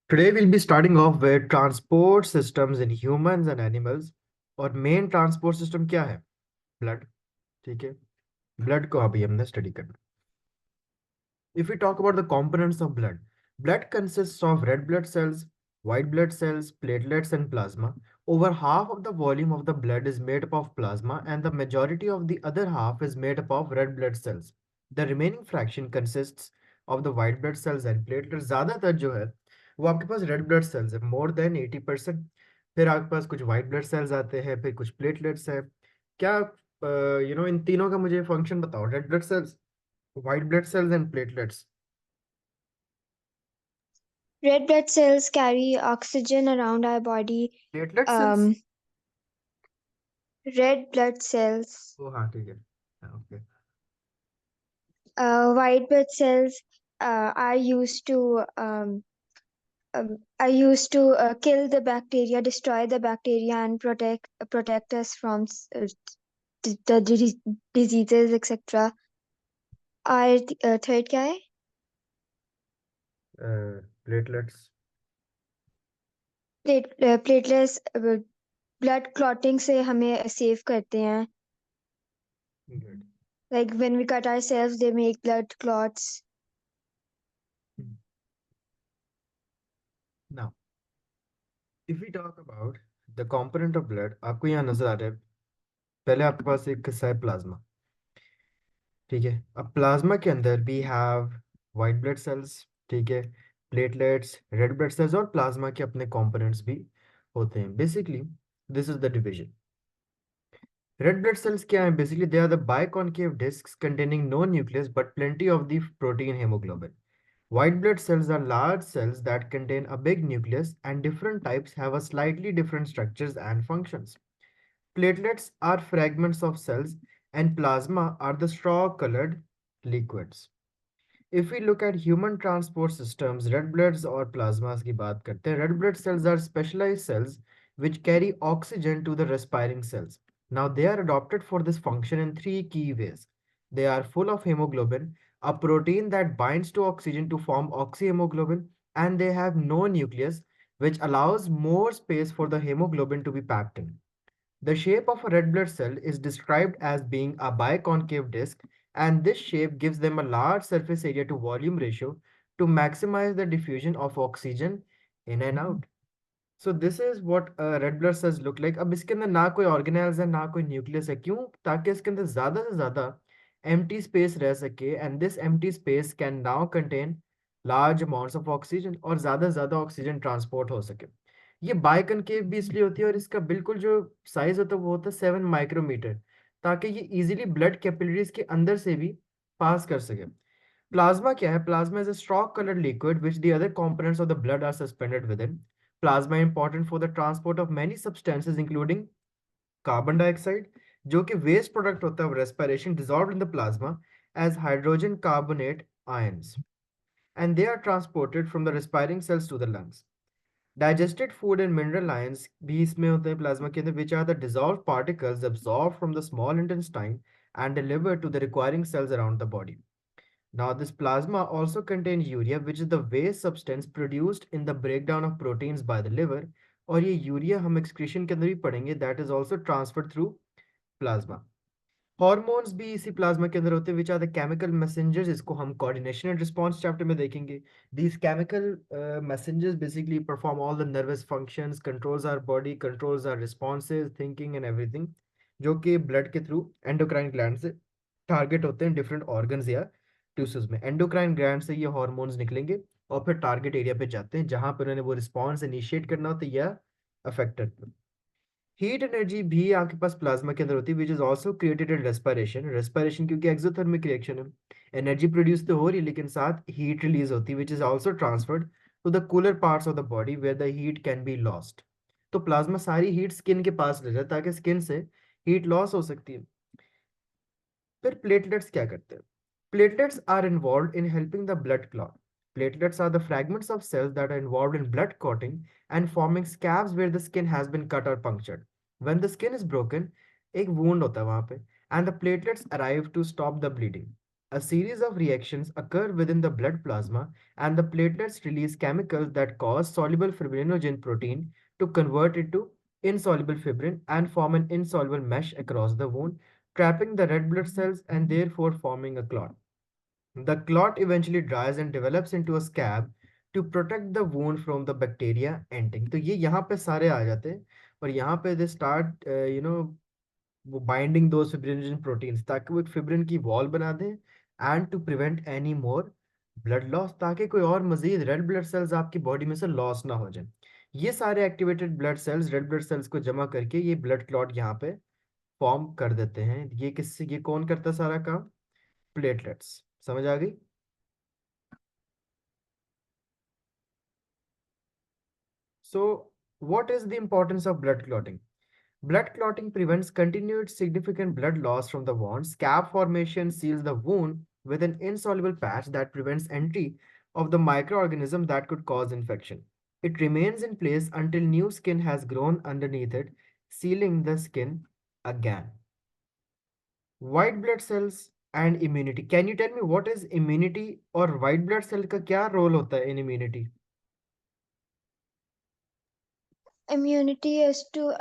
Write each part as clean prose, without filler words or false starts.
Today we'll be starting off with transport systems in humans and animals. और main transport system क्या है? Blood. ठीक है. Blood को अभी हमने स्टडी करना. If we talk about the components of blood, blood consists of red blood cells, white blood cells, platelets, and plasma. Over half of the volume of the blood is made up of plasma, and the majority of the other half is made up of red blood cells. The remaining fraction consists of the white blood cells and platelets. ज़्यादातर जो है वो आपके पास red blood sales है, more than 80%. फिर आपके पास कुछ white blood cells आते हैं, फिर कुछ प्लेटलेट्स हैं. क्या इन तीनों का मुझे फंक्शन बताओ. Red blood sales, white blood cells, and platelets. Red blood cells carry oxygen around our body. Platelet cells. Um, red blood cells, Oh हाँ ठीक है. Okay. white blood cells are used to kill the bacteria, destroy the bacteria, and protect us from diseases, etc. और third क्या है? Platelets. Platelets blood clotting से हमें save करते हैं. Good. Like when we cut ourselves, they make blood clots. Now, if we talk about the component of blood, आपको यहाँ नजर आ रहा है. पहले आपके पास एक हिस्सा है प्लाज्मा. ठीक है. अब प्लाज्मा के अंदर भी हैव वाइट ब्लड सेल्स. ठीक है. प्लेटलेट्स, रेड ब्लड सेल्स और प्लाज्मा के अपने कंपोनेंट्स भी होते हैं. Basically this is the division. Red blood cells क्या हैं? Basically, they are the biconcave discs containing no nucleus but plenty of the protein hemoglobin. White blood cells are large cells that contain a big nucleus, and different types have a slightly different structures and functions. Platelets are fragments of cells, and plasma are the straw-colored liquids. If we look at human transport systems, red bloods or plasmas की बात करते हैं. Red blood cells are specialized cells which carry oxygen to the respiring cells. Now they are adopted for this function in three key ways. They are full of hemoglobin, a protein that binds to oxygen to form oxyhemoglobin, and they have no nucleus, which allows more space for the hemoglobin to be packed in. The shape of a red blood cell is described as being a biconcave disc, and this shape gives them a large surface area to volume ratio to maximize the diffusion of oxygen in and out. So this is what red blood cells look like. अब इसके अंदर ना कोई organelles है ना कोई nucleus है. क्यों? ताकि इसके अंदर ज़्यादा से ज़्यादा empty space रह सके, and this empty space can now contain large amounts of oxygen, और ज़्यादा से ज़्यादा ऑक्सीजन ट्रांसपोर्ट हो सके. ये बाइकनकेव भी इसलिए होती है, और इसका बिल्कुल जो साइज होता है वो होता है 7 माइक्रोमीटर, ताकि ये इजीली ब्लड कैपिलरीज के अंदर से भी पास कर सके. प्लाज्मा क्या है? Plasma is a straw colored liquid which the other components of the blood are suspended within. Plasma is important for the transport of many substances including carbon dioxide, जो कि waste product होता है of respiration dissolved in the plasma as hydrogen carbonate ions, and they are transported from the respiring cells to the lungs. Digested food and mineral ions भी इसमें होते हैं plasma के अंदर, which are the dissolved particles absorbed from the small intestine and delivered to the requiring cells around the body. Now, this plasma also contains urea, which is the waste substance produced in the breakdown of proteins by the liver. और ये urea हम excretion के अंदर भी पढ़ेंगे, that is also transferred through plasma. Hormones भी इसी plasma के अंदर होते हैं, which are the chemical messengers. इसको हम कोऑर्डिनेशन एंड रिस्पांस चैप्टर में देखेंगे. These chemical messengers basically perform all the nervous functions, controls our body, controls our responses, thinking and everything, जो कि ब्लड के थ्रू एंडोक्राइन ग्लैंड से target होते हैं डिफरेंट ऑर्गन्स या टिश्यूज में. एंडोक्राइन ग्लैंड से ये हॉर्मोन्स निकलेंगे और फिर टारगेट एरिया पे जाते हैं, जहां पर उन्होंने वो रिस्पॉन्स इनिशिएट करना होता है या अफेक्ट करते हैं. हीट एनर्जी भी आपके पास प्लाज्मा के अंदर होती है, which is also created in respiration. Respiration क्योंकि एक्सोथर्मिक रिएक्शन है, एनर्जी प्रोड्यूस तो हो रही है लेकिन साथ हीट रिलीज होती है, which is also transferred to the cooler parts of the body where the heat can be lost. तो प्लाज्मा सारी हीट स्किन के पास ले जाता है ताकि स्किन से हीट लॉस हो सकती है. फिर प्लेटलेट्स क्या करते हैं? Platelets are involved in helping the blood clot. Platelets are the fragments of cells that are involved in blood clotting and forming scabs where the skin has been cut or punctured. When the skin is broken, एक wound होता है वहां पे, and the platelets arrive to stop the bleeding. A series of reactions occur within the blood plasma, and the platelets release chemicals that cause soluble fibrinogen protein to convert into insoluble fibrin and form an insoluble mesh across the wound, trapping the red blood cells and therefore forming a clot. The clot eventually dries and develops into a scab to protect the wound from the bacteria entering. तो ये यहाँ पे सारे आ जाते हैं और यहाँ पे they start वो बाइंडिंग दोज फिब्रिनोजन प्रोटीन्स ताकि वो एक फिब्रिन की वॉल बना दें and to prevent any more blood loss, ताकि कोई और मजीद रेड ब्लड सेल्स आपकी बॉडी में से लॉस ना हो जाए। ये सारे activated blood cells red blood cells को जमा करके ये ब्लड क्लॉट यहाँ पे फॉर्म कर देते हैं। ये कौन करता है सारा काम? प्लेटलेट्स। समझ आ गई? So, what is the importance of blood clotting? Blood clotting prevents continued significant blood loss from the wound. Scab formation seals the wound with an insoluble patch that prevents entry of the microorganism that could cause infection. It remains in place until new skin has grown underneath it, sealing the skin again. White blood cells and immunity. Can you tell me what is immunity और white blood cell का क्या role होता है in immunity? Immunity is to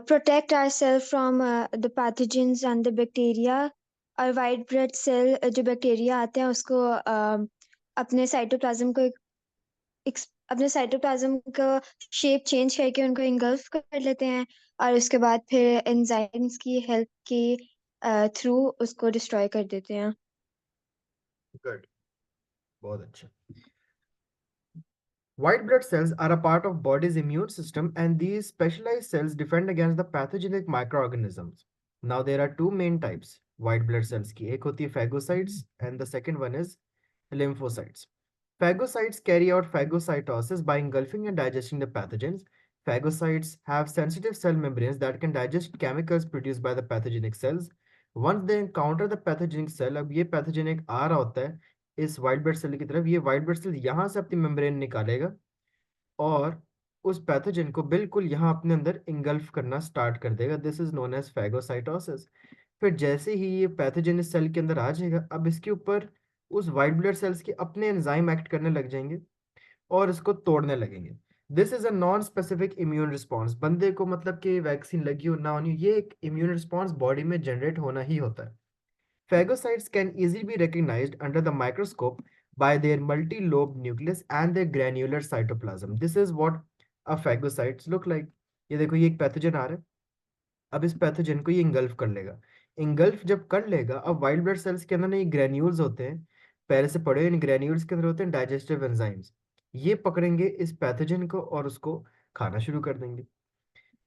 protect ourselves from the pathogens and the bacteria. और white blood cell जो bacteria आते हैं उसको अपने साइटोप्लाज्म को अपने साइटोप्लाज्म का शेप चेंज करके उनको इंगल्फ कर लेते हैं और उसके बाद फिर एंजाइम्स की हेल्प के थ्रू उसको डिस्ट्रॉय कर देते हैं। Good. बहुत अच्छा। White blood cells are a part of body's immune system, and these specialized cells defend against the pathogenic microorganisms. Now there are two main types white blood cells की, एक होती है phagocytes and the second one is lymphocytes. Phagocytes carry out phagocytosis by engulfing and digesting the pathogens. Phagocytes have sensitive cell membranes that can digest chemicals produced by the pathogenic cells. Once they encounter the pathogenic cell, अब ये pathogenic आ रहा होता है इस white blood cell की तरफ, ये white blood cell यहाँ से अपनी मेम्ब्रेन निकालेगा और उस पैथोजन को बिल्कुल यहाँ अपने अंदर इंगल्फ करना स्टार्ट कर देगा। This is known as phagocytosis. फिर जैसे ही ये पैथोजन इस सेल के अंदर आ जाएगा, अब इसके ऊपर उस वाइट ब्लड सेल्स के अपने एंजाइम एक्ट करने लग जाएंगे और इसको तोड़ने लगेंगे। This is a non specific immune response. बंदे को मतलब कि वैक्सीन लगी हो ना होनी, ये एक इम्यून रिस्पॉन्स बॉडी में जनरेट होना ही होता है। Phagocytes can easily be recognized under the microscope by their multi-lobed nucleus and their granular cytoplasm. This is what a phagocytes look like. ये देखो ये एक पैथोजन आ रहा है, अब इस पैथोजन को ये इंगल्फ कर लेगा। इंगल्फ जब कर लेगा, अब वाइट ब्लड सेल्स के अंदर ना ये ग्रेन्यूल्स होते हैं, पहले से पड़े हुए इन ग्रेन्यूल्स के अंदर होते हैं डाइजेस्टिव एंजाइम्स। ये पकड़ेंगे इस पैथोजन को और उसको खाना शुरू कर देंगे।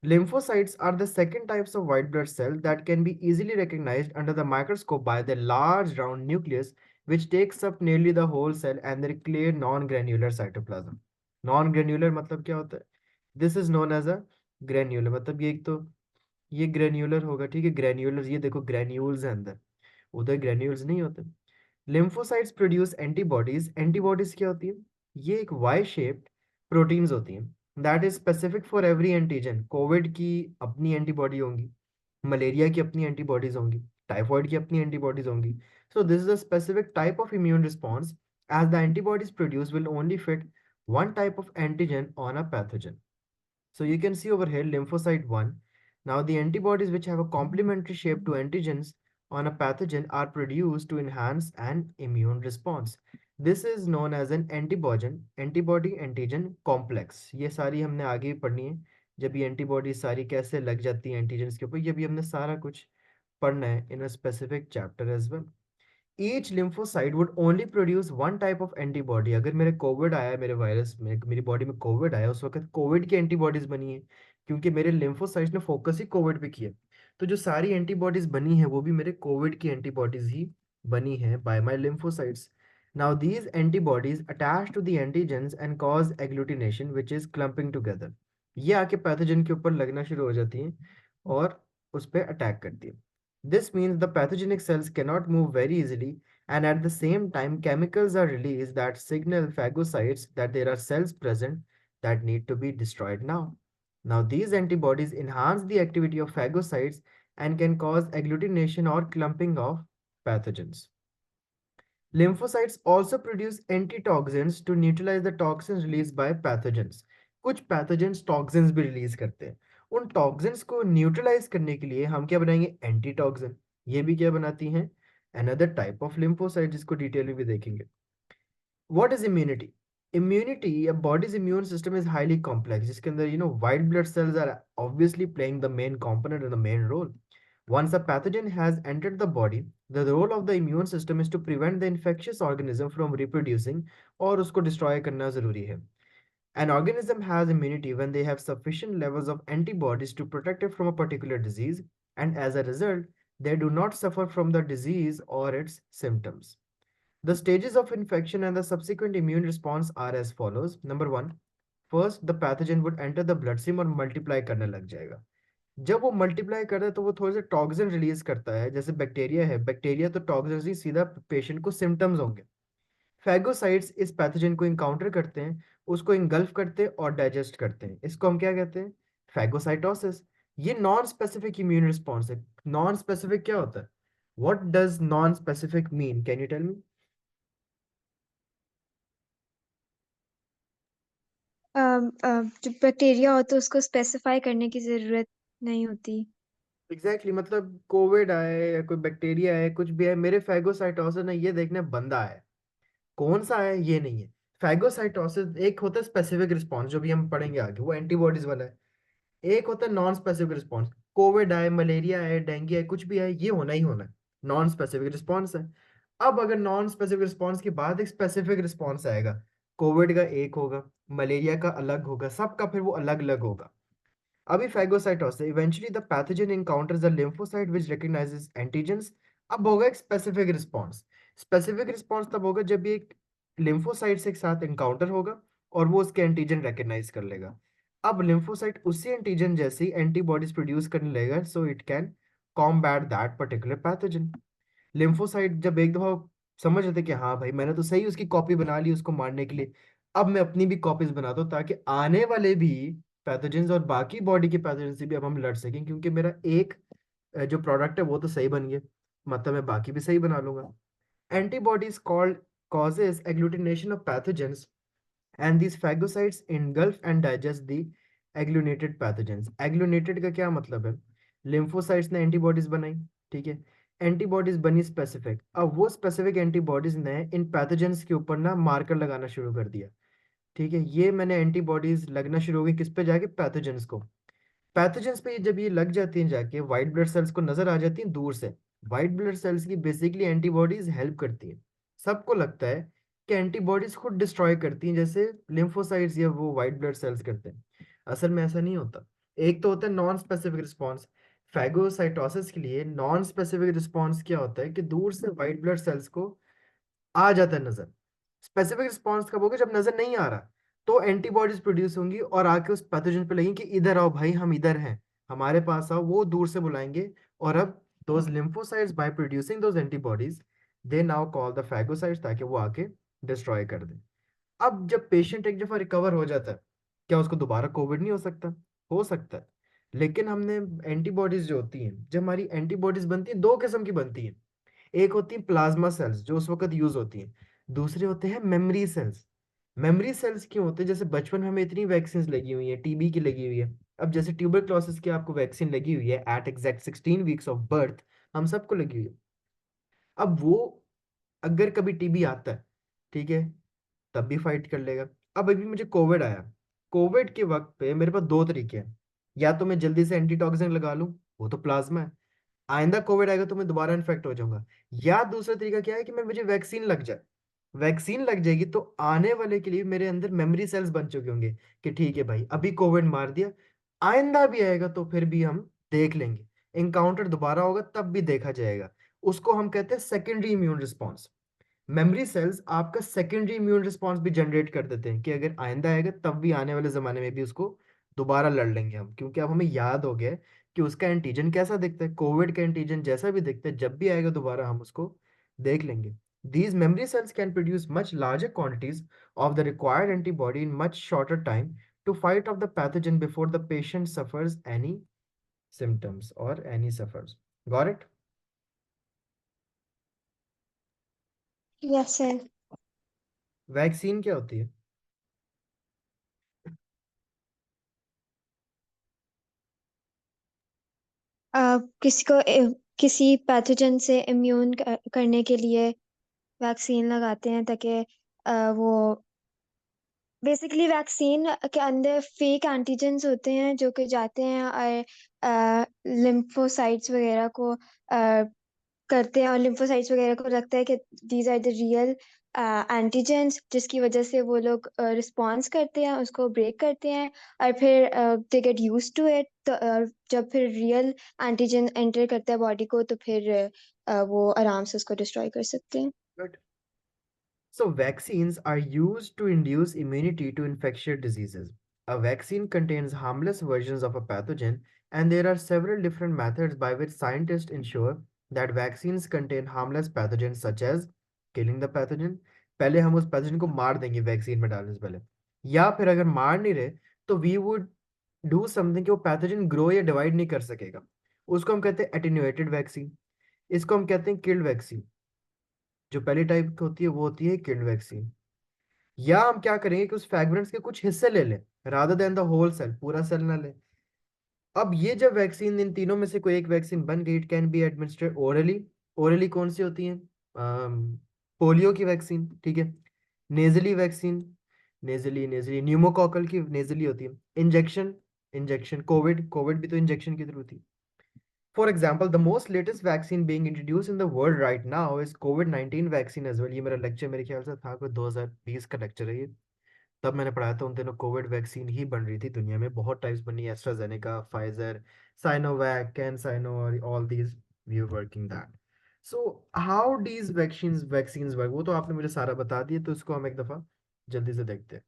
Lymphocytes are the second types of white blood cell that can be easily recognized under the microscope by their large round nucleus, which takes up nearly the whole cell, and their clear non-granular cytoplasm. Non-granular मतलब क्या होता है? This is known as a granular, मतलब ये एक तो ये granular होगा, ठीक है। ग्रेन्यूलर, ये देखो ग्रेन्यूल्स है अंदर, उधर ग्रेन्यूल्स नहीं होते। Lymphocytes produce antibodies. एंटीबॉडीज क्या होती है? ये एक वाई शेप्ड प्रोटीन्स होती हैं that is specific for every antigen. Covid की अपनी एंटीबॉडी होंगी, मलेरिया की अपनी एंटीबॉडीज होंगी, टाइफॉइड की अपनी एंटीबॉडीज होंगी। So this is a specific type of immune response as the antibodies produce will only fit one type of antigen on a pathogen. So you can see over here lymphocyte 1. Now the antibodies which have a complementary shape to antigens on a pathogen are produced to enhance an immune response. This is known as an antibody antigen complex. ये सारी हमने आगे ही पढ़नी है, जब ये antibody सारी कैसे लग जाती हैं एंटीजेंस के ऊपर, ये भी हमने सारा कुछ पढ़ना है in a specific chapter as well. Each lymphocyte would only produce one type of antibody. अगर मेरे कोविड आया, मेरे वायरस में मेरी बॉडी में कोविड आया, उस वक्त कोविड की एंटीबॉडीज बनी है क्योंकि मेरे लिम्फोसाइट्स ने फोकस ही कोविड पे किया। तो जो सारी एंटीबॉडीज बनी है वो भी मेरे कोविड की एंटीबॉडीज ही बनी है by my lymphocytes. Now these antibodies attach to the antigens and cause agglutination which is clumping together. ये आके पैथोजन के ऊपर लगना शुरू हो जाती हैं और उस पर अटैक करती है। This means the pathogenic cells cannot move very easily, and at the same time, chemicals are released that signal phagocytes that there are cells present that need to be destroyed now. Now, these antibodies enhance the activity of phagocytes and can cause agglutination or clumping of pathogens. Lymphocytes also produce antitoxins to neutralize the toxins released by pathogens. कुछ pathogens toxins भी release करते हैं। उन toxins को neutralise करने के लिए हम क्या बनाएंगे? एंटीटॉक्सिन। ये भी क्या बनाती हैं? अनदर टाइप ऑफ lymphocyte, जिसको डिटेल में भी देखेंगे। What is immunity? Immunity, a body's immune system is highly complex. जिसके अंदर white blood cells are obviously playing the main component and the main role. Once a pathogen has entered the body, the role of the immune system is to prevent the infectious organism from reproducing और उसको destroy करना जरूरी है. An organism has immunity when they have sufficient levels of antibodies to protect it from a particular disease, and as a result, they do not suffer from the disease or its symptoms. The stages of infection and the subsequent immune response are as follows. Number one, first the pathogen would enter the bloodstream और multiply करने लग जाएगा। जब वो multiply करता है तो वो थोड़े से टॉक्सिन रिलीज करता है। जैसे बैक्टीरिया है, बैक्टीरिया तो टॉक्सिन ही सीधा पेशेंट को सिम्टम्स होंगे। फैगोसाइट्स इस पैथोजन को इनकाउंटर करते हैं, उसको इंगल्फ करते हैं और डाइजेस्ट करते हैं। इसको हम क्या कहते हैं? फैगोसाइटोसिस। ये नॉन स्पेसिफिक इम्यून रिस्पॉन्स है। नॉन स्पेसिफिक क्या होता है? What does non specific mean? Can you tell me? जो बैक्टीरिया होता है उसको स्पेसिफाई करने की जरूरत नहीं होती। एग्जैक्टली exactly, मतलब कोविड आए या कोई बैक्टीरिया है, कुछ भी है, मेरे फैगोसाइटोसिस ने ये देखने बंदा है, कौन सा है ये नहीं है। फैगोसाइटोसिस एक होता है स्पेसिफिक रिस्पॉन्स, जो भी हम पढ़ेंगे आगे, वो एंटीबॉडीज वाला है। एक होता है नॉन स्पेसिफिक रिस्पॉन्स। कोविड आए, मलेरिया है, डेंगू है, कुछ भी है, ये होना ही होना है, नॉन स्पेसिफिक रिस्पॉन्स है। अब अगर नॉन स्पेसिफिक रिस्पॉन्स के बाद एक स्पेसिफिक रिस्पॉन्स आएगा, कोविड का एक होगा, मलेरिया का अलग होगा, सबका फिर वो अलग अलग होगा। अभी phagocytosis, eventually the pathogen encounters the lymphocyte which recognizes antigens। अब होगा एक स्पेसिफिक रिस्पॉन्स। स्पेसिफिक रिस्पॉन्स तब होगा जब ये एक लिम्फोसाइट से एक साथ एनकाउंटर होगा और वो उसके एंटीजन रिकग्नाइज कर लेगा। अब लिम्फोसाइट उसी एंटीजन जैसी एंटीबॉडीज प्रोड्यूस करने लगेगा, so it can combat that particular pathogen. Lymphocyte जब एक दफा समझ लेते कि हाँ भाई मैंने तो सही उसकी कॉपी बना ली उसको मारने के लिए, अब मैं अपनी भी कॉपीज बनाता हूँ ताकि आने वाले भी पैथोजेंस और बाकी बॉडी के पैथोजन से भी अब हम लड़ सकें, क्योंकि मेरा एक जो प्रोडक्ट है वो तो सही बन गया, मतलब मैं बाकी भी सही बना लूंगा। Antibodies called causes agglutination of pathogens, and these phagocytes engulf and digest the agglutinated pathogens। agglutinated का क्या मतलब है? lymphocytes ने एंटीबॉडीज बनाई, ठीक है, एंटीबॉडीज बनी स्पेसिफिक, अब वो स्पेसिफिक एंटीबॉडीज ने इन पैथोजेंस के ऊपर ना मार्कर लगाना शुरू कर दिया। ठीक है, ये मैंने एंटीबॉडीज लगना शुरू हो गई किस पे जाके? पैथोजेंस को। पैथोजेंस पे जब ये लग जाती हैं जाके, व्हाइट ब्लड सेल्स को नजर आ जाती हैं दूर से। व्हाइट ब्लड सेल्स की बेसिकली एंटीबॉडीज हेल्प करती हैं। सबको लगता है कि एंटीबॉडीज खुद डिस्ट्रॉय करती हैं जैसे लिम्फोसाइट्स या वो व्हाइट ब्लड सेल्स करते हैं। असल में ऐसा नहीं होता। एक तो होता है नॉन स्पेसिफिक रिस्पॉन्स। फैगोसाइटोसिस के लिए नॉन स्पेसिफिक रिस्पॉन्स क्या होता है कि दूर से व्हाइट ब्लड सेल्स को आ जाता है नजर। स्पेसिफिक रिस्पॉन्स कब होगा? जब नजर नहीं आ रहा, तो एंटीबॉडीज प्रोड्यूस होंगी और आके उस पैथोजन पे लगेंगी कि इधर आओ भाई, हम इधर हैं, हमारे पास आओ। वो दूर से बुलाएंगे और अब those lymphocytes by producing those antibodies, they now call the phagocytes, ताकि वो आके डिस्ट्रॉय कर दे। अब जब पेशेंट एक दफा रिकवर हो जाता है, क्या उसको दोबारा कोविड नहीं हो सकता? हो सकता है, लेकिन हमने एंटीबॉडीज जो होती हैं, जब हमारी एंटीबॉडीज बनती हैं, दो किस्म की बनती हैं। एक होती है प्लाज्मा सेल्स जो उस वक्त यूज होती हैं, दूसरे होते हैं मेमोरी सेल्स। मेमोरी सेल्स क्यों होते हैं? जैसे बचपन में हमें इतनी वैक्सीन लगी हुई है, टीबी की लगी हुई है, अब जैसे ट्यूबरक्लोसिस की आपको वैक्सीन लगी हुई है at exact 16 weeks of birth, हम सबको लगी हुई है। अब वो अगर कभी टीबी आता है, ठीक है, तब भी फाइट कर लेगा। अब अभी मुझे कोविड आया, कोविड के वक्त पे मेरे पास दो तरीके हैं। या तो मैं जल्दी से एंटीटॉक्सिन लगा लूं, वो तो प्लाज्मा है, आइंदा कोविड आएगा तो मैं दोबारा इन्फेक्ट हो जाऊंगा। या दूसरा तरीका क्या है कि मैं मुझे वैक्सीन लग जाए। वैक्सीन लग जाएगी तो आने वाले के लिए मेरे अंदर मेमोरी सेल्स बन चुके होंगे कि ठीक है भाई अभी कोविड मार दिया, आइंदा भी आएगा तो फिर भी हम देख लेंगे, इनकाउंटर दोबारा होगा तब भी देखा जाएगा। उसको हम कहते हैं secondary immune response. Memory cells आपका सेकेंडरी इम्यून रिस्पॉन्स भी जनरेट कर देते हैं कि अगर आइंदा आएगा तब भी आने वाले जमाने में भी उसको दोबारा लड़ लेंगे हम, क्योंकि अब हमें याद हो गया है कि उसका एंटीजन कैसा दिखता है, कोविड का एंटीजन जैसा भी दिखता है, जब भी आएगा दोबारा हम उसको देख लेंगे। These memory cells can produce much larger quantities of the required antibody in much shorter time to fight off the pathogen before the patient suffers any symptoms or any suffers. Got it? Yes sir. Vaccine क्या होती है? किसी को किसी pathogen से immune करने के लिए वैक्सीन लगाते हैं ताकि वो बेसिकली वैक्सीन के अंदर फेक एंटीजन्स होते हैं जो कि जाते हैं और लिम्फोसाइट्स वगैरह को करते हैं, और लिम्फोसाइट्स वगैरह को लगता है कि these are the real antigens, जिसकी वजह से वो लोग रिस्पॉन्स करते हैं, उसको ब्रेक करते हैं, और फिर they get used to it. तो जब फिर रियल एंटीजन एंटर करता है बॉडी को तो फिर वो आराम से उसको डिस्ट्रॉय कर सकते हैं। Good. So, vaccines are used to induce immunity to infectious diseases. A vaccine contains harmless versions of a pathogen, and there are several different methods by which scientists ensure that vaccines contain harmless pathogens, such as killing the pathogen. पहले हम उस pathogen को मार देंगे vaccine में डालने से पहले, या फिर अगर मार नहीं रहे तो वी वुड डू समथिंग कि वो पैथोजन ग्रो या डिवाइड नहीं कर सकेगा। उसको हम कहते हैं एटेन्यूएटेड वैक्सीन। इसको हम कहते हैं किल्ड वैक्सीन। जो पहली टाइप की होती है वो होती है किल्ड वैक्सीन। या हम क्या करेंगे कि उस फ्रैगमेंट्स के कुछ हिस्से ले लें, rather than the whole cell, पूरा सेल ना लें। अब ये जब वैक्सीन, इन तीनों में से कोई एक वैक्सीन बन गई, it can be administered orally. Orally कौन सी होती है? पोलियो की वैक्सीन, ठीक है। नेजली वैक्सीन, नेजली नेजली न्यूमोकॉकल की नेजली होती है। इंजेक्शन, इंजेक्शन कोविड, कोविड भी तो इंजेक्शन की थ्रू थी। For example, the most latest vaccine being introduced in the world right now is COVID-19 vaccine as well। ये मेरा लेक्चर मेरे ख्याल से था कोई 2020 का लेक्चर है ये। तब मैंने पढ़ाया था, उन दिनों कोविड वैक्सीन ही बन रही थी दुनिया में, बहुत टाइप्स बनी, AstraZeneca, Pfizer, Sinovac, CanSino, और all these we are working that. So how does vaccines work, वो तो आपने मुझे सारा बता दिया, तो इसको हम एक दफा जल्दी से देखते हैं।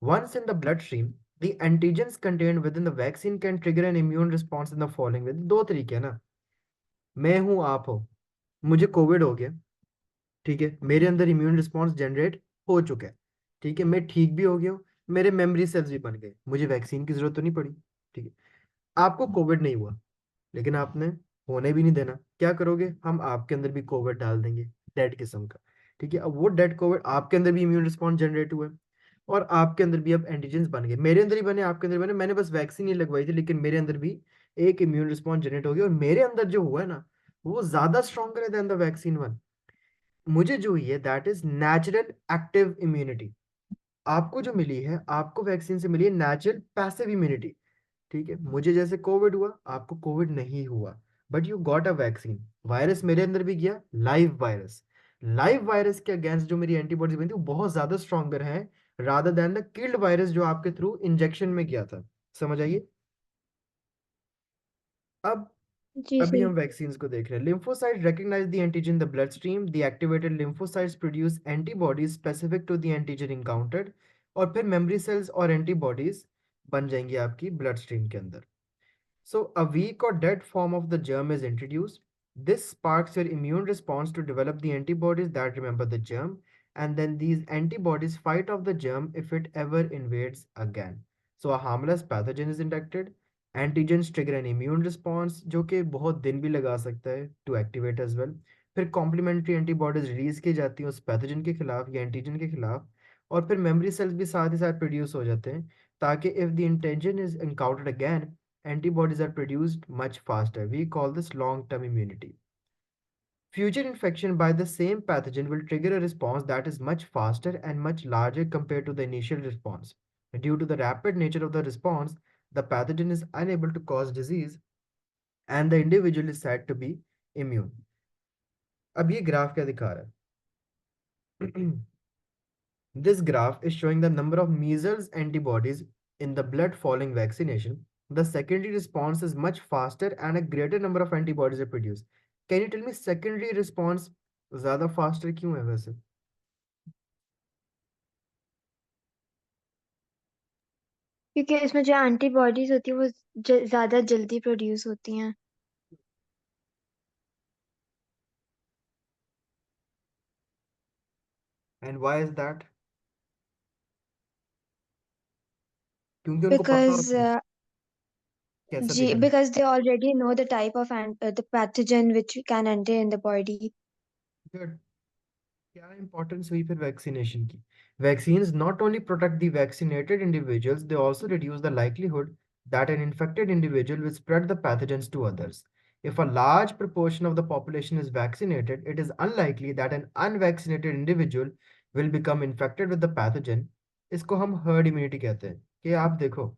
Once in the bloodstream, the antigens contained within the vaccine can trigger an immune response in the following way। दो तरीके हैं ना, मैं हूं आप हो, मुझे कोविड हो गया, ठीक है, मेरे अंदर इम्यून रिस्पॉन्स जनरेट हो चुका है, ठीक है, मैं ठीक भी हो गया हूँ, मेरे मेमोरी सेल्स भी बन गए, मुझे वैक्सीन की जरूरत तो नहीं पड़ी, ठीक है। आपको कोविड नहीं हुआ, लेकिन आपने होने भी नहीं देना, क्या करोगे, हम आपके अंदर भी कोविड डाल देंगे, डेड किस्म का, ठीक है। अब वो डेड कोविड, आपके अंदर भी इम्यून रिस्पॉन्स जनरेट हुआ है, और आपके अंदर भी अब एंटीजेंस बन गए, मेरे अंदर ही बने, आपके अंदर बने, मैंने बस वैक्सीन नहीं लगवाई थी, लेकिन मेरे अंदर भी एक इम्यून रिस्पॉन्स जनरेट हो गया, और मेरे अंदर जो हुआ है ना, वो ज्यादा स्ट्रॉन्गर है देन द वैक्सीन वन। मुझे जो हुई है that is natural active immunity. आपको जो मिली है, आपको वैक्सीन से मिली है नेचुरल पैसिव इम्यूनिटी, ठीक है। मुझे जैसे कोविड हुआ, आपको कोविड नहीं हुआ, but you got a vaccine. Virus मेरे अंदर भी गया, लाइव वायरस। लाइव वायरस के अगेंस्ट जो मेरी एंटीबॉडीज बनी थी वो बहुत ज्यादा स्ट्रॉन्गर है, rather than the killed virus जो आपके थ्रू इंजेक्शन में गया था। समझ आइए। अब जी अभी सर। हम वैक्सीन्स को देख रहे हैं। Lymphocyte recognise the antigen the blood stream, the activated lymphocytes produce antibodies specific to the antigen encountered, और फिर मेमोरी सेल्स और एंटीबॉडीज बन जाएंगी आपकी ब्लड स्ट्रीम के अंदर। So, a weak or dead form of the germ is introduced. This sparks your immune response to develop the antibodies that remember the germ, and then these antibodies fight off the germ if it ever invades again. So, a harmless pathogen is inducted. Antigens trigger an immune response, जो कि बहुत दिन भी लगा सकता है to activate as well। फिर complementary antibodies release की जाती हैं उस पैथोजन के खिलाफ या एंटीजन के खिलाफ, और फिर मेमोरी सेल्स भी साथ ही साथ प्रोड्यूस हो जाते हैं, ताकि if the antigen is encountered again, antibodies are produced much faster। We call this long-term immunity। Future infection by the same pathogen will trigger a response that is much faster and much larger compared to the initial response। Due to the rapid nature of the response, the pathogen is unable to cause disease and the individual is said to be immune। अब ये graph क्या दिखा रहा है? This graph is showing the number of measles antibodies in the blood following vaccination. The secondary response is much faster and a greater number of antibodies are produced। Can you tell me secondary response ज़्यादा faster क्यों है वैसे? क्योंकि इसमें जो antibodies होती है वो ज्यादा जल्दी प्रोड्यूस होती हैं। And why is that? क्योंकि उनको पता बिकॉज होता है कैसा जी, दिखना है। because they already know the type of the pathogen which can enter in the body. Good। क्या इंपॉर्टेंस हुई फिर वैक्सीनेशन की? Vaccines not only protect the vaccinated individuals, they also reduce the likelihood that an infected individual will spread the pathogens to others. If a large proportion of the population is vaccinated, it is unlikely that an unvaccinated individual will become infected with the pathogen. इसको हम herd immunity कहते हैं। कि आप देखो,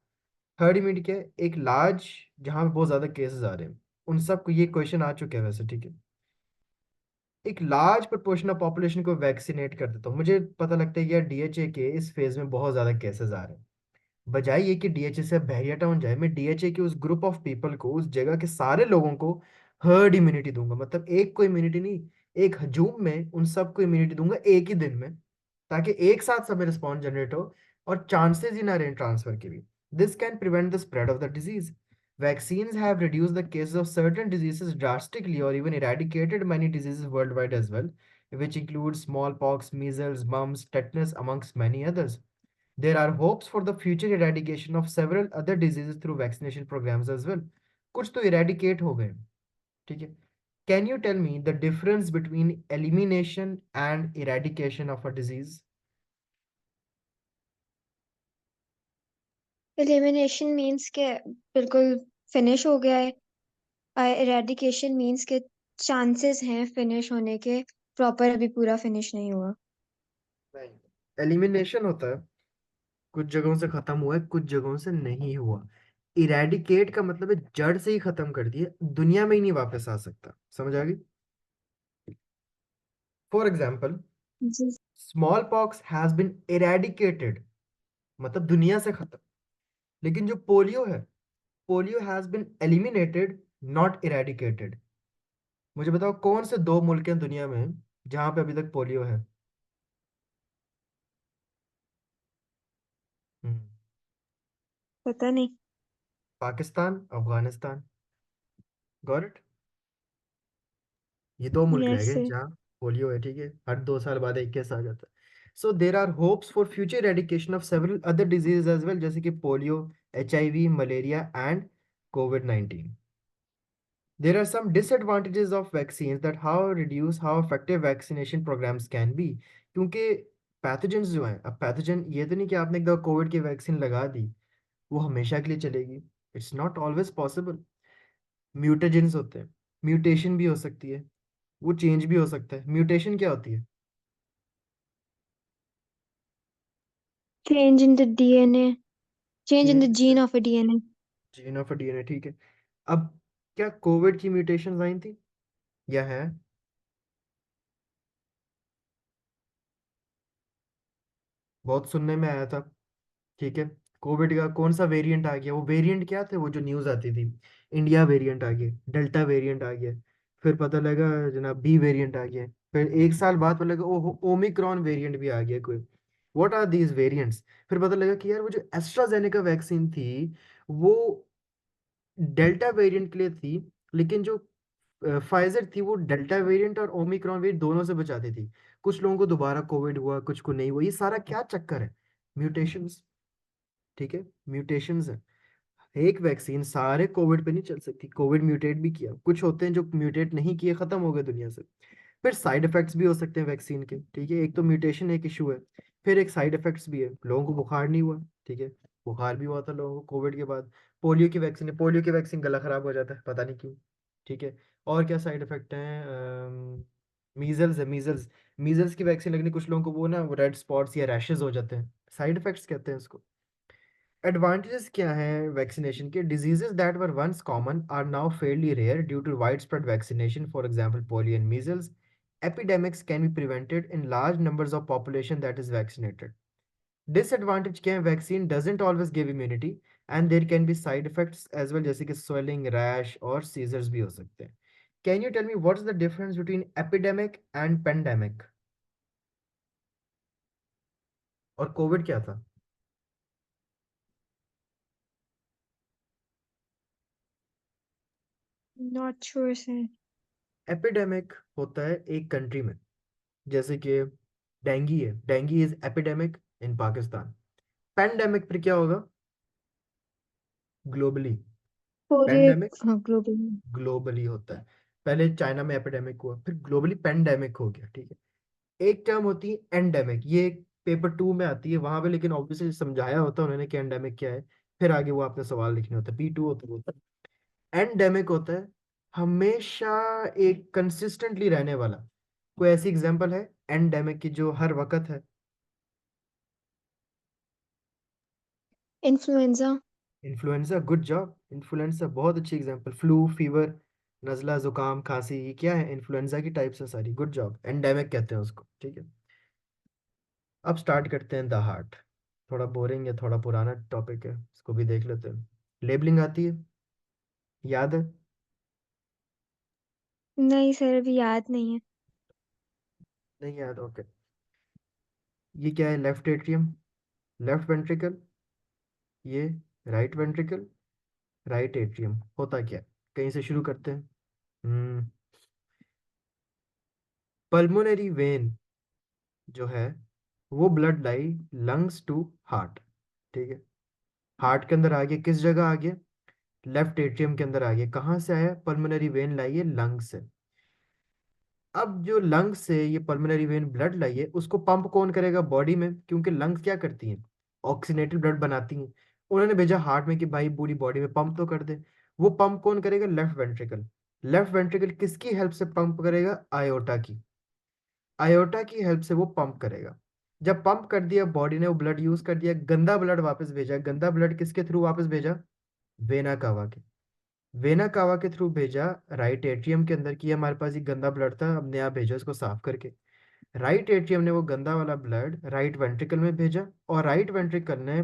herd immunity क्या है? एक लार्ज, जहाँ पे बहुत ज्यादा केसेस आ रहे हैं, उन सबको ये क्वेश्चन आ चुके हैं वैसे, ठीक है, एक लार्ज प्रोपोर्शन ऑफ पॉपुलेशन को वैक्सीनेट कर देता हूँ, मुझे पता लगता है यार डीएचए के इस फेज में बहुत ज्यादा केसेस आ रहे हैं, बजाय ये कि डीएचए से बहरिया टाउन जाए, मैं डीएचए के उस ग्रुप ऑफ पीपल को, उस जगह के सारे लोगों को हर्ड इम्यूनिटी दूंगा, मतलब एक को इम्यूनिटी नहीं, एक हजूम में उन सबको इम्यूनिटी दूंगा एक ही दिन में, ताकि एक साथ सब में रिस्पॉन्स जनरेट हो और चांसेस ही ना रहे ट्रांसफर के भी। This can prevent the spread of the disease. Vaccines have reduced the cases of certain diseases drastically or even eradicated many diseases worldwide as well, which include smallpox, measles, mumps, tetanus, amongst many others. There are hopes for the future eradication of several other diseases through vaccination programs as well. कुछ तो eradicate हो गए, ठीक है। Can you tell me the difference between elimination and eradication of a disease? Elimination means के बिल्कुल finish हो गया है, इरेडिकेशन मीन्स के चांसेस हैं फिनिश होने के, प्रॉपर अभी पूरा फिनिश नहीं हुआ। नहीं, एलिमिनेशन होता है कुछ जगहों से खत्म हुआ है, कुछ जगहों से नहीं हुआ। इरेडिकेट का मतलब है जड़ से ही खत्म कर दिए, दुनिया में ही नहीं वापस आ सकता। समझ आ गई? फॉर एग्जाम्पल, जी। Smallpox has been eradicated, मतलब दुनिया से खत्म। लेकिन जो पोलियो है, polio has been eliminated, not eradicated. मुझे बताओ कौन से दो मुल्क हैं दुनिया में जहां पे अभी तक पोलियो है? हम्म, पता नहीं। पाकिस्तान, अफगानिस्तान। Got it? ये दो मुल्क रह यस गए सर। जहाँ पोलियो है, ठीक है, हर 2 साल बाद एक केस आ जाता है। So there are hopes for future eradication of several other disease as well, जैसे कि polio, HIV, malaria and COVID-19। There are some disadvantages of vaccines that how reduce how effective vaccination programs can be, क्योंकि pathogens जो हैं, अब pathogen ये तो नहीं कि आपने एक दफा कोविड की वैक्सीन लगा दी वो हमेशा के लिए चलेगी। It's not always possible. Mutagens होते हैं, म्यूटेशन भी हो सकती है, वो चेंज भी हो सकता है। म्यूटेशन क्या होती है? Change in the DNA, change in the change gene of a DNA. Gene of DNA, ठीक है। अब क्या कोविड की म्यूटेशन आई थी या है? बहुत सुनने में आया था, ठीक है। कोविड का कौन सा वेरिएंट आ गया, वो वेरिएंट क्या थे वो जो न्यूज आती थी, इंडिया वेरिएंट आ गया, डेल्टा वेरिएंट आ गया, फिर पता लगा जनाब बी वेरिएंट आ गया, फिर एक साल बाद पता लगा ओ ओमिक्रॉन वेरिएंट भी आ गया कोई। What are these variants? फिर पता लगा कि यार वो जो एस्ट्राजेनेका वैक्सीन थी वो डेल्टा वेरिएंट के लिए थी, लेकिन जो फाइजर थी वो डेल्टा वेरिएंट और ओमिक्रॉन वेरिएंट दोनों से बचाती थी। कुछ लोगों को दोबारा कोविड हुआ, कुछ को नहीं हुआ। ये सारा क्या चक्कर है? म्यूटेशंस, ठीक है, म्यूटेशंस है। एक वैक्सीन सारे कोविड पे नहीं चल सकती, कोविड म्यूटेट भी किया, कुछ होते हैं जो म्यूटेट नहीं किए खत्म हो गए दुनिया से। फिर साइड इफेक्ट्स भी हो सकते हैं वैक्सीन के, ठीक है, एक तो म्यूटेशन एक इशू है, फिर एक साइड इफेक्ट्स भी है, लोगों को बुखार नहीं हुआ, ठीक है, बुखार भी हुआ था लोगों को कोविड के बाद। पोलियो की वैक्सीन है, पोलियो की वैक्सीन गला खराब हो जाता है पता नहीं क्यों, ठीक है। और क्या साइड इफेक्ट हैं? मीजल्स है, मीजल्स, मीजल्स की वैक्सीन लगने कुछ लोगों को वो ना रेड स्पॉट्स या रैशेज हो जाते हैं, साइड इफेक्ट्स कहते हैं उसको। एडवांटेजेस क्या हैं वैक्सीनेशन के? Diseases that were once common are now fairly rare due to widespread vaccination, for example polio and measles. epidemics can be prevented in large numbers of population that is vaccinated. Disadvantage क्या है? Vaccine doesn't always give immunity and there can be side effects as well, जैसे कि swelling, rash और seizures भी हो सकते हैं। Can you tell me what is the difference between epidemic and pandemic? और कोविड क्या था? Not sure sir. एपिडेमिक होता है एक कंट्री में, जैसे कि डेंगी है, dinghy is epidemic in Pakistan. Pandemic फिर क्या होगा? ग्लोबली। पूरे। पैंडेमिक हाँ, ग्लोबल। ग्लोबली होता है। पहले चाइना में एपिडेमिक हुआ, फिर ग्लोबली पैंडेमिक हो गया, ठीक है। एक टर्म होती है एंडेमिक, ये पेपर 2 में आती है वहां पे, लेकिन ऑब्वियसली समझाया होता है उन्होंने कि एंडेमिक क्या है, फिर आगे वो आपने सवाल लिखने होता है, P2 होता है। एंडेमिक होता है हमेशा एक कंसिस्टेंटली रहने वाला। कोई ऐसी एग्जांपल है एंडेमिक की जो हर वक्त है? Influenza. Influenza, good job, influenza बहुत अच्छी एग्जांपल। फ्लू, फीवर, नजला, जुकाम, खांसी, ये क्या है? इन्फ्लुएंजा की टाइप्स है सारी। गुड जॉब, एंडेमिक कहते हैं उसको, ठीक है। अब स्टार्ट करते हैं द हार्ट। थोड़ा बोरिंग है, थोड़ा पुराना टॉपिक है, इसको भी देख लेते हैं। लेबलिंग आती है, याद है? नहीं सर, अभी याद नहीं है। नहीं याद, ओके। ये क्या है? लेफ्ट एट्रियम, लेफ्ट वेंट्रिकल, ये राइट वेंट्रिकल, राइट एट्रियम। होता क्या है? कहीं से शुरू करते हैं। पल्मोनरी वेन जो है वो ब्लड लाई लंग्स टू हार्ट, ठीक है। हार्ट के अंदर आ गया, किस जगह आ गया? लेफ्ट एट्रियम के अंदर आ गया। कहाँ से आया? पल्मोनरी वेन लाई है लंग से। अब जो लंग्स से ये पल्मोनरी वेन ब्लड लाई है उसको पंप कौन करेगा बॉडी में? क्योंकि लंग्स क्या करती हैं? ऑक्सीनेटेड ब्लड बनाती हैं। उन्होंने भेजा हार्ट में कि भाई पूरी बॉडी में पंप तो कर दे। वो पंप कौन करेगा? Left ventricle. लेफ्ट वेंट्रिकल किसकी हेल्प से पंप करेगा? आयोटा की। आयोटा की हेल्प से वो पंप करेगा। जब पंप कर दिया, बॉडी ने वो ब्लड यूज कर दिया, गंदा ब्लड वापस भेजा। गंदा ब्लड किसके थ्रू वापस भेजा? वेना कावा के। वेना कावा के थ्रू भेजा राइट एट्रियम के अंदर की, हमारे पास ये गंदा ब्लड था, अब नया भेजा इसको साफ करके। राइट एट्रियम ने वो गंदा वाला ब्लड राइट वेंट्रिकल में भेजा, और राइट वेंट्रिकल ने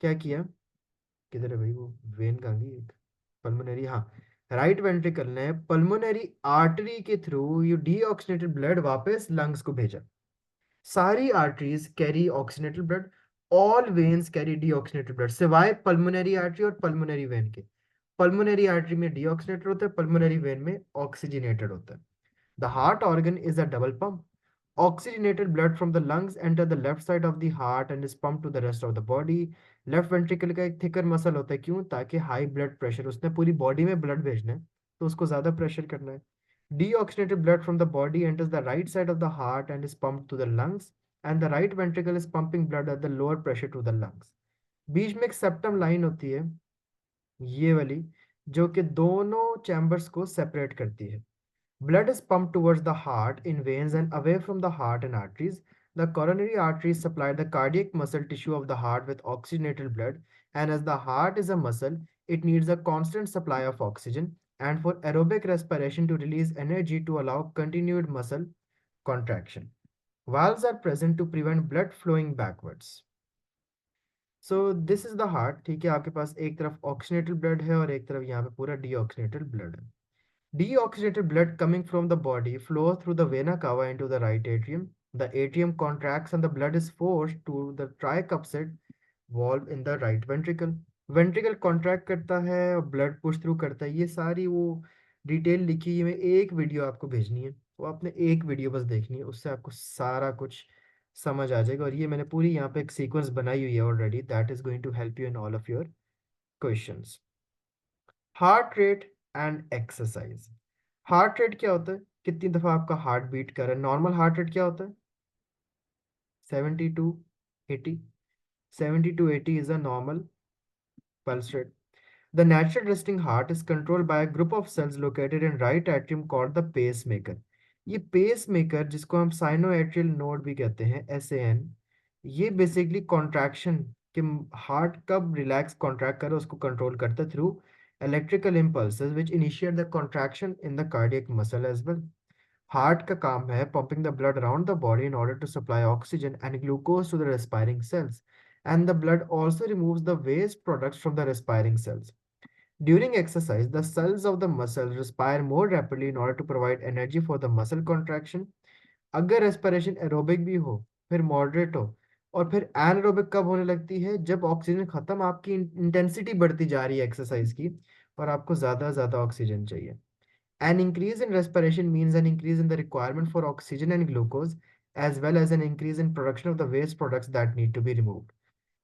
क्या किया? किधर है भाई वो वेन? कहाँ गई एक? पल्मोनरी, हाँ। राइट वेंट्रिकल ने पल्मोनरी आर्टरी के थ्रू ये डीऑक्सीनेटेड ब्लड वापस लंग्स को भेजा। सारी arteries carry oxygenated blood, all veins carry deoxygenated blood, सिवाय पल्मोनरी आर्टरी और पल्मोनरी वेन के। पल्मोनरी आर्टरी में डीऑक्सीनेटेड होता है, पल्मोनरी वेन में ऑक्सीजनेटेड होता है। The heart organ is a double pump. Oxygenated blood from the lungs enter the left side of the heart and is pumped to the rest of the body. Left ventricle का एक thicker muscle होता है, क्यों? ताकि high blood pressure, उसने पूरी body में blood भेजना है तो उसको ज्यादा प्रेशर करना है। Deoxygenated blood from the body enters the right side of the heart and is pumped to the lungs, and the right ventricle is pumping blood at the lower pressure to the lungs. बीच में एक septum line होती है, ये वाली, जो कि दोनों chambers को सेपरेट करती है। Blood is pumped towards the heart in veins and away from the heart and arteries. The coronary arteries supply the cardiac muscle tissue of the heart with oxygenated blood, and as the heart is a muscle, it needs a constant supply of oxygen and for aerobic respiration to release energy to allow continued muscle contraction. Valves are present to prevent blood flowing backwards. So this is the heart, ठीक है। आपके पास एक तरफ oxygenated blood है और एक तरफ यहाँ पे पूरा डीऑक्सीनेटेड ब्लड है। Deoxygenated blood coming from the body flows through the vena cava into the right atrium. The atrium contracts and the blood is forced to the tricuspid valve in the right ventricle. Ventricle contract करता है और blood push through करता है। ये सारी वो detail लिखी है, मैं एक वीडियो आपको भेजनी है, वो आपने एक वीडियो बस देखनी है, उससे आपको सारा कुछ समझ आ जाएगा। और ये मैंने पूरी यहाँ पे एक सीक्वेंस बनाई हुई है already, that is going to help you in all of your questions. Heart rate and exercise. Heart rate क्या होता है? कितनी दफा आपका हार्ट बीट कर रहा है? नॉर्मल हार्ट रेट क्या होता है? 70 to 80। 70 to 80 is a normal pulse rate. The natural resting heart is controlled by a group of cells located in right atrium called the pacemaker. ये pacemaker जिसको हम sinoatrial node भी कहते हैं, SAN, ये बेसिकली कॉन्ट्रैक्शन कि heart कब relax contract करे उसको कंट्रोल करता है through electrical impulses which initiate the contraction in the cardiac muscle as well. Heart का काम है pumping the blood around the body in order to supply oxygen and glucose to the respiring cells. And the blood also removes the waste products from the respiring cells. During exercise, the cells of the muscle respire more rapidly in order to provide energy for the muscle contraction. अगर respiration aerobic भी हो, फिर moderate हो, और फिर anaerobic कब होने लगती है? जब ऑक्सीजन खत्म, आपकी इंटेंसिटी बढ़ती जा रही है एक्सरसाइज की और आपको ज्यादा ज्यादा ऑक्सीजन चाहिए। An increase in respiration means an increase in the requirement for oxygen and glucose, as well as an increase in production of the waste products that need to be removed.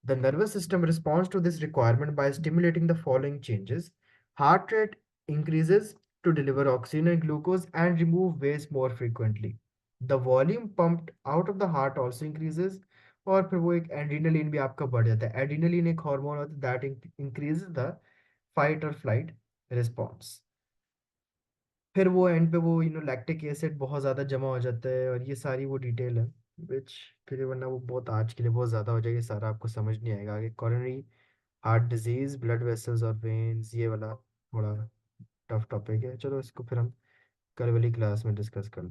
The nervous system responds to this requirement by stimulating the following changes. Heart rate increases to deliver oxygen and glucose and remove waste more frequently. The volume pumped out of the heart also increases. और फिर वो एक adrenaline भी आपका बढ़ जाता है। Adrenaline एक हार्मोन होता है दैट इंक्रीजेज द फाइट और फ्लाइट रिस्पॉन्स। फिर वो एंड पे वो लैक्टिक एसिड बहुत ज़्यादा जमा हो जाता है, और ये सारी वो डिटेल है विच फिर वरना वो बहुत आज के लिए बहुत ज़्यादा हो जाएगी, सारा आपको समझ नहीं आएगा आगे। Coronary heart disease, blood vessels और वेन्स, ये वाला थोड़ा टफ टॉपिक है। चलो इसको फिर हम कल वाली क्लास में डिस्कस कर